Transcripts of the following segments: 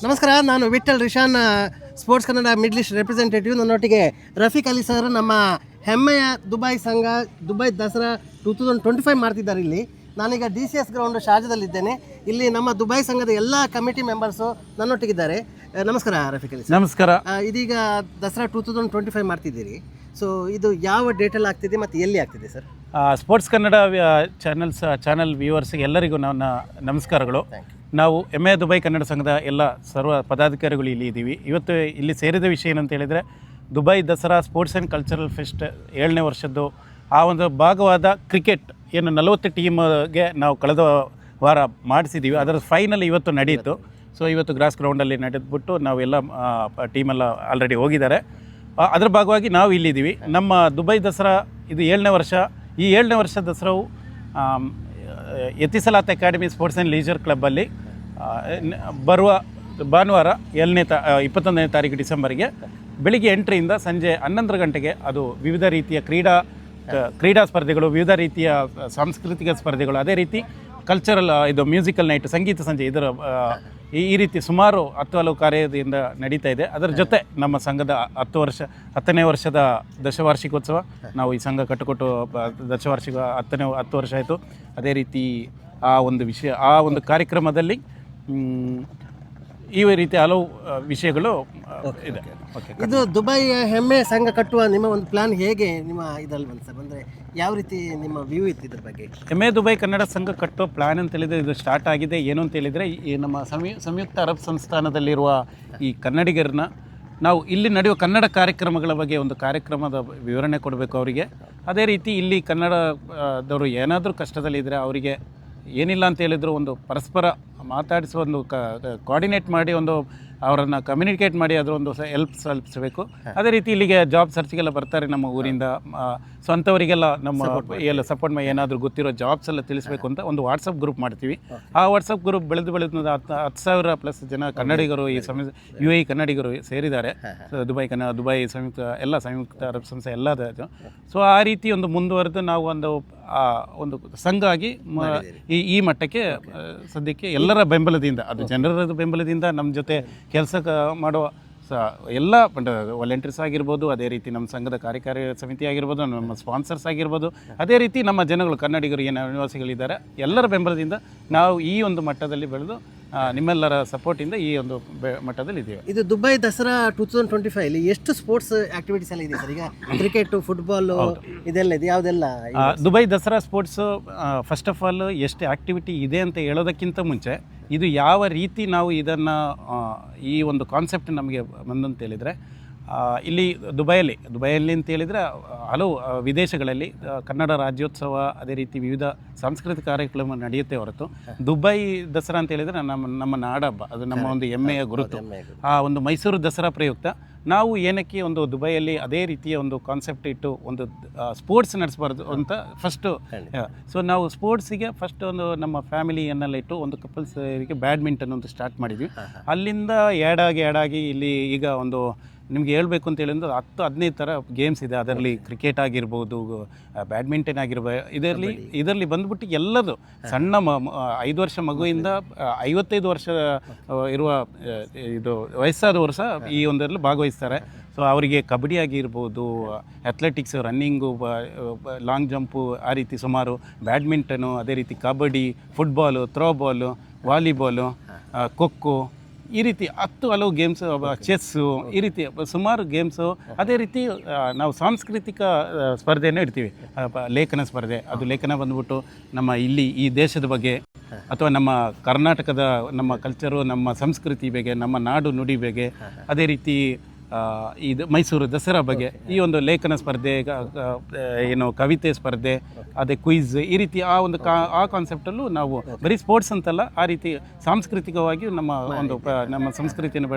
ನಮಸ್ಕಾರ, ನಾನು Vithal Rishan, sports Kannada middle east representative. ನನ್ನೊಟ್ಟಿಗೆ ರಫೀಕ್ ಅಲಿ ಸರ್, ನಮ್ಮ ಹೆಮ್ಮೆಯ ದುಬೈ ಸಂಘ ದುಬೈ ದಸರಾ 2025 ಮಾಡ್ತಿದ್ದಾರೆ. ಇಲ್ಲಿ ನಾನೀಗ DCS ಗ್ರೌಂಡ್ ಶಾರ್ಜಾದಲ್ಲಿದ್ದೇನೆ. ಇಲ್ಲಿ ನಮ್ಮ ದುಬೈ ಸಂಘದ ಎಲ್ಲ ಕಮಿಟಿ ಮೆಂಬರ್ಸು ನನ್ನೊಟ್ಟಿಗಿದ್ದಾರೆ. ನಮಸ್ಕಾರ ರಫೀಕ್ ಅಲಿ ಸರ್. ನಮಸ್ಕಾರ. ಇದೀಗ ದಸರಾ 2025 ಮಾಡ್ತಿದ್ದೀರಿ. ಸೊ ಇದು ಯಾವ ಡೇಟಲ್ಲಿ ಆಗ್ತಿದೆ ಮತ್ತು ಎಲ್ಲಿ ಆಗ್ತಿದೆ ಸರ್? ಸ್ಪೋರ್ಟ್ಸ್ ಕನ್ನಡ ಚಾನಲ್ ವ್ಯೂವರ್ಸ್ಗೆ ಎಲ್ಲರಿಗೂ ನನ್ನ ನಮಸ್ಕಾರಗಳು. ನಾವು ಹೆಮ್ಮೆಯ ದುಬೈ ಕನ್ನಡ ಸಂಘದ ಎಲ್ಲ ಸರ್ವ ಪದಾಧಿಕಾರಿಗಳು ಇಲ್ಲಿ ಇದ್ದೀವಿ. ಇವತ್ತು ಇಲ್ಲಿ ಸೇರಿದ ವಿಷಯ ಏನಂತ ಹೇಳಿದರೆ, Dubai Dasara sports and cultural fest 7ನೇ ವರ್ಷದ್ದು ಆ ಒಂದು ಭಾಗವಾದ ಕ್ರಿಕೆಟ್ ಏನು 40 ಟೀಮ್ಗೆ ನಾವು ಕಳೆದ ವಾರ ಮಾಡಿಸಿದ್ದೀವಿ. ಅದರ ಫೈನಲ್ ಇವತ್ತು ನಡೆಯಿತು. ಸೊ ಇವತ್ತು ಗ್ರಾಸ್ ಗ್ರೌಂಡಲ್ಲಿ ನಡೆದ್ಬಿಟ್ಟು ನಾವೆಲ್ಲ ಟೀಮೆಲ್ಲ ಆಲ್ರೆಡಿ ಹೋಗಿದ್ದಾರೆ. ಅದರ ಭಾಗವಾಗಿ ನಾವು ಇಲ್ಲಿದ್ದೀವಿ. ನಮ್ಮ ದುಬೈ ದಸರಾ ಇದು 7ನೇ ವರ್ಷ. ಈ 7ನೇ ವರ್ಷ ದಸರಾವು ಎತಿಸಲಾತ್ ಅಕಾಡೆಮಿ ಸ್ಪೋರ್ಟ್ಸ್ ಆ್ಯಂಡ್ ಲೀಜರ್ ಕ್ಲಬ್ಬಲ್ಲಿ ಬರುವ ಭಾನುವಾರ 21ನೇ ತಾರೀಕು ಡಿಸೆಂಬರ್ಗೆ ಬೆಳಿಗ್ಗೆ 8ರಿಂದ ಸಂಜೆ 11 ಗಂಟೆಗೆ ಅದು ವಿವಿಧ ರೀತಿಯ ಕ್ರೀಡಾ ಸ್ಪರ್ಧೆಗಳು, ವಿವಿಧ ರೀತಿಯ ಸಾಂಸ್ಕೃತಿಕ ಸ್ಪರ್ಧೆಗಳು, ಅದೇ ರೀತಿ ಕಲ್ಚರಲ್ ಇದು ಮ್ಯೂಸಿಕಲ್ ನೈಟ್, ಸಂಗೀತ ಸಂಜೆ, ಇದರ ಈ ರೀತಿ ಸುಮಾರು 10 ಹಲವು ಕಾರ್ಯದಿಂದ ನಡೀತಾ ಇದೆ. ಅದರ ಜೊತೆ ನಮ್ಮ ಸಂಘದ 10ನೇ ವರ್ಷದ ದಶವಾರ್ಷಿಕೋತ್ಸವ, ನಾವು ಈ ಸಂಘ ಕಟ್ಟಿಕೊಟ್ಟು ದಶವಾರ್ಷಿಕ 10 ವರ್ಷ ಆಯಿತು. ಅದೇ ರೀತಿ ಆ ಒಂದು ಕಾರ್ಯಕ್ರಮದಲ್ಲಿ ಈ ರೀತಿ ಹಲವು ವಿಷಯಗಳು ಇದೆ. ಇದು ದುಬೈ ಹೆಮ್ಮೆ ಸಂಘ ಕಟ್ಟುವ ನಿಮ್ಮ ಒಂದು ಪ್ಲಾನ್ ಹೇಗೆ ನಿಮ್ಮ ಇದರಲ್ಲಿ ಬಂತು ಸರ್? ಅಂದರೆ ಯಾವ ರೀತಿ ನಿಮ್ಮ ವ್ಯೂ ಇತ್ತು ಇದ್ರ ಬಗ್ಗೆ? ಹೆಮ್ಮೆ ದುಬೈ ಕನ್ನಡ ಸಂಘ ಕಟ್ಟೋ ಪ್ಲಾನ್ ಅಂತ ಹೇಳಿದರೆ, ಇದು ಸ್ಟಾರ್ಟ್ ಆಗಿದೆ ಏನು ಅಂತ ಹೇಳಿದರೆ, ಈ ನಮ್ಮ ಸಂಯುಕ್ತ ಅರಬ್ ಸಂಸ್ಥಾನದಲ್ಲಿರುವ ಈ ಕನ್ನಡಿಗರನ್ನ ನಾವು ಇಲ್ಲಿ ನಡೆಯುವ ಕನ್ನಡ ಕಾರ್ಯಕ್ರಮಗಳ ಬಗ್ಗೆ ಒಂದು ಕಾರ್ಯಕ್ರಮದ ವಿವರಣೆ ಕೊಡಬೇಕು ಅವರಿಗೆ. ಅದೇ ರೀತಿ ಇಲ್ಲಿ ಕನ್ನಡದವರು ಏನಾದರೂ ಕಷ್ಟದಲ್ಲಿದ್ದರೆ ಅವರಿಗೆ ಏನಿಲ್ಲ ಅಂತ ಹೇಳಿದ್ರು ಒಂದು ಪರಸ್ಪರ ಮಾತಾಡಿಸುವ ಒಂದು ಕೋಆರ್ಡಿನೇಟ್ ಮಾಡಿ ಒಂದು ಅವರನ್ನು ಕಮ್ಯುನಿಕೇಟ್ ಮಾಡಿ ಅದರ ಒಂದು ಹೆಲ್ಪ್ಸ್ಬೇಕು. ಅದೇ ರೀತಿ ಇಲ್ಲಿಗೆ ಜಾಬ್ ಸರ್ಚ್ಗೆಲ್ಲ ಬರ್ತಾರೆ ನಮ್ಮ ಊರಿಂದ. ಸ್ವಂತವರಿಗೆಲ್ಲ ನಮ್ಮ ಎಲ್ಲ ಸಪೋರ್ಟ್ ಮಾಡಿ ಏನಾದರೂ ಗೊತ್ತಿರೋ ಜಾಬ್ಸ್ ಎಲ್ಲ ತಿಳಿಸ್ಬೇಕು ಅಂತ ಒಂದು ವಾಟ್ಸಪ್ ಗ್ರೂಪ್ ಮಾಡ್ತೀವಿ. ಆ ವಾಟ್ಸಪ್ ಗ್ರೂಪ್ ಬೆಳೆದು 10,000+ ಜನ ಕನ್ನಡಿಗರು, ಈ UAE ಕನ್ನಡಿಗರು ಸೇರಿದ್ದಾರೆ. ದುಬೈ ಸಂಯುಕ್ತ ಅರಬ್ ಸಂಸ್ಥೆ ಎಲ್ಲದ. ಸೊ ಆ ರೀತಿ ಒಂದು ಮುಂದುವರೆದು ನಾವು ಒಂದು ಸಂಘ ಆಗಿ ಈ ಮಟ್ಟಕ್ಕೆ ಸದ್ಯಕ್ಕೆ ಎಲ್ಲರ ಬೆಂಬಲದಿಂದ, ಅದು ಜನರ ಬೆಂಬಲದಿಂದ ನಮ್ಮ ಜೊತೆ ಕೆಲಸ ಮಾಡುವ ಎಲ್ಲ ವಾಲಂಟಿಯರ್ಸ್ ಆಗಿರ್ಬೋದು, ಅದೇ ರೀತಿ ನಮ್ಮ ಸಂಘದ ಕಾರ್ಯಕಾರಿ ಸಮಿತಿ ಆಗಿರ್ಬೋದು, ನಮ್ಮ ಸ್ಪಾನ್ಸರ್ಸ್ ಆಗಿರ್ಬೋದು, ಅದೇ ರೀತಿ ನಮ್ಮ ಜನಗಳು ಕನ್ನಡಿಗರು ಏನು ನಿವಾಸಿಗಳಿದ್ದಾರೆ ಎಲ್ಲರ ಬೆಂಬಲದಿಂದ ನಾವು ಈ ಒಂದು ಮಟ್ಟದಲ್ಲಿ ಬೆಳೆದು ನಿಮ್ಮೆಲ್ಲರ ಸಪೋರ್ಟಿಂದ ಈ ಒಂದು ಮಟ್ಟದಲ್ಲಿ ಇದ್ದೀವಿ. ಇದು ದುಬೈ ದಸರಾ 2025 ಎಷ್ಟು ಸ್ಪೋರ್ಟ್ಸ್ ಆಕ್ಟಿವಿಟೀಸ್ ಎಲ್ಲ ಇದೆ ಸರ್? ಈಗ ಕ್ರಿಕೆಟ್, ಫುಟ್ಬಾಲ್ ಇದೆಲ್ಲ ಇದೆ, ಯಾವುದೆಲ್ಲ? Dubai Dasara sports first of all ಎಷ್ಟು ಆ್ಯಕ್ಟಿವಿಟಿ ಇದೆ ಅಂತ ಹೇಳೋದಕ್ಕಿಂತ ಮುಂಚೆ, ಇದು ಯಾವ ರೀತಿ ನಾವು ಇದನ್ನು ಈ ಒಂದು ಕಾನ್ಸೆಪ್ಟ್ ನಮಗೆ ಬಂದಂತ ಹೇಳಿದರೆ, ಇಲ್ಲಿ ದುಬೈಯಲ್ಲಿ ಅಂತ ಹೇಳಿದರೆ ಹಲವು ವಿದೇಶಗಳಲ್ಲಿ ಕನ್ನಡ ರಾಜ್ಯೋತ್ಸವ, ಅದೇ ರೀತಿ ವಿವಿಧ ಸಾಂಸ್ಕೃತಿಕ ಕಾರ್ಯಕ್ರಮ ನಡೆಯುತ್ತೆ ಹೊರತು ದುಬೈ ದಸರಾ ಅಂತ ಹೇಳಿದರೆ ನಮ್ಮ ನಾಡಹಬ್ಬ, ಅದು ನಮ್ಮ ಒಂದು ಹೆಮ್ಮೆಯ ಗುರುತು. ಆ ಒಂದು ಮೈಸೂರು ದಸರಾ ಪ್ರಯುಕ್ತ ನಾವು ಏನಕ್ಕೆ ಒಂದು ದುಬೈಯಲ್ಲಿ ಅದೇ ರೀತಿಯ ಒಂದು ಕಾನ್ಸೆಪ್ಟ್ ಇಟ್ಟು ಒಂದು ಸ್ಪೋರ್ಟ್ಸ್ ನಡೆಸಬಾರ್ದು ಅಂತ ಫಸ್ಟು. ಸೊ ನಾವು ಸ್ಪೋರ್ಟ್ಸಿಗೆ ಫಸ್ಟ್ ಒಂದು ನಮ್ಮ ಫ್ಯಾಮಿಲಿಯನ್ನೆಲ್ಲ ಇಟ್ಟು ಒಂದು ಕಪಲ್ಸ್ಗೆ ಬ್ಯಾಡ್ಮಿಂಟನ್ ಒಂದು ಸ್ಟಾರ್ಟ್ ಮಾಡಿದ್ವಿ. ಅಲ್ಲಿಂದ ಆ್ಯಡಾಗಿ ಇಲ್ಲಿ ಈಗ ಒಂದು ನಿಮಗೆ ಹೇಳಬೇಕು ಅಂತ ಹೇಳಿದ್ರೆ 10-15 ಥರ ಗೇಮ್ಸ್ ಇದೆ. ಅದರಲ್ಲಿ ಕ್ರಿಕೆಟ್ ಆಗಿರ್ಬೋದು, ಬ್ಯಾಡ್ಮಿಂಟನ್ ಆಗಿರ್ಬೋದು, ಇದರಲ್ಲಿ ಬಂದ್ಬಿಟ್ಟು ಎಲ್ಲದು ಸಣ್ಣ 5 ವರ್ಷ ಮಗುವಿಂದ 55 ವರ್ಷ ಇರುವ ಇದು ವಯಸ್ಸಾದವರು ಸಹ ಈ ಒಂದರಲ್ಲಿ ಭಾಗವಹಿಸ್ತಾರೆ. ಸೊ ಅವರಿಗೆ ಕಬಡ್ಡಿ ಆಗಿರ್ಬೋದು, ಅಥ್ಲೆಟಿಕ್ಸ್, ರನ್ನಿಂಗು, ಲಾಂಗ್ ಜಂಪು, ಆ ರೀತಿ ಸುಮಾರು, ಬ್ಯಾಡ್ಮಿಂಟನು, ಅದೇ ರೀತಿ kabaddi, football, throwball, volleyball, kho kho, ಈ ರೀತಿ 10 ಹಲವು ಗೇಮ್ಸು, ಚೆಸ್ಸು, ಈ ರೀತಿ ಸುಮಾರು ಗೇಮ್ಸು. ಅದೇ ರೀತಿ ನಾವು ಸಾಂಸ್ಕೃತಿಕ ಸ್ಪರ್ಧೆಯನ್ನು ಇಡ್ತೀವಿ. ಲೇಖನ ಸ್ಪರ್ಧೆ, ಅದು ಲೇಖನ ಬಂದ್ಬಿಟ್ಟು ನಮ್ಮ ಈ ದೇಶದ ಬಗ್ಗೆ ಅಥವಾ ನಮ್ಮ ಕರ್ನಾಟಕದ ನಮ್ಮ ಕಲ್ಚರು, ನಮ್ಮ ಸಂಸ್ಕೃತಿ ಬಗ್ಗೆ, ನಮ್ಮ ನಾಡು ನುಡಿ ಬಗ್ಗೆ, ಅದೇ ರೀತಿ ಇದು ಮೈಸೂರು ದಸರಾ ಬಗ್ಗೆ ಈ ಒಂದು ಲೇಖನ ಸ್ಪರ್ಧೆ, ಏನು ಕವಿತೆ ಸ್ಪರ್ಧೆ, ಅದೇ ಕ್ವಿಝ್, ಈ ರೀತಿ ಆ ಕಾನ್ಸೆಪ್ಟಲ್ಲೂ ನಾವು ಬರೀ ಸ್ಪೋರ್ಟ್ಸ್ ಅಂತಲ್ಲ, ಆ ರೀತಿ ಸಾಂಸ್ಕೃತಿಕವಾಗಿ ನಮ್ಮ ಸಂಸ್ಕೃತಿಯನ್ನು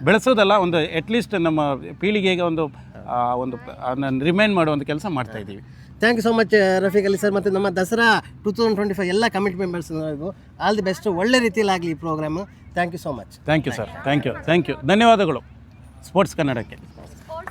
ಬೆಳೆಸೋದಲ್ಲ, ಒಂದು ಅಟ್ಲೀಸ್ಟ್ ನಮ್ಮ ಪೀಳಿಗೆಗೆ ಒಂದು ರಿಮೈಂಡ್ ಮಾಡೋ ಒಂದು ಕೆಲಸ ಮಾಡ್ತಾಯಿದ್ದೀವಿ. Thank you so much Rafiq Ali sir. ಮತ್ತು ನಮ್ಮ ದಸರಾ 2025 ಎಲ್ಲ ಕಮಿಟಿ ಮೆಂಬರ್ಸ್ಗೂ ಆಲ್ ದಿ ಬೆಸ್ಟ್. ಒಳ್ಳೆ ರೀತಿಯಲ್ಲಿ ಆಗಲಿ ಈ programme. Thank you so much. Thank you sir. Thank you. ಧನ್ಯವಾದಗಳು ಸ್ಪೋರ್ಟ್ಸ್ ಕನ್ನಡಕ್ಕೆ.